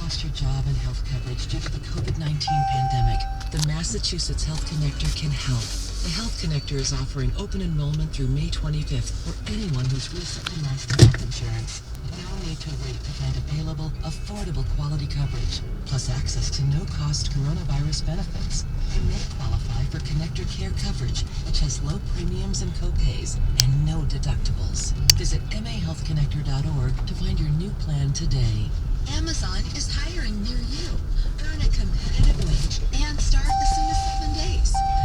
lost your job and health coverage due to the COVID-19 pandemic, the Massachusetts Health Connector can help. The Health Connector is offering open enrollment through May 25th for anyone who's recently lost their health insurance. No need to wait to find available, affordable quality coverage, plus access to no-cost coronavirus benefits. You may qualify for Connector Care coverage, which has low premiums and copays and no deductibles. Visit mahealthconnector.org to find your new plan today. Amazon is hiring near you. Earn a competitive wage and start as soon as 7 days.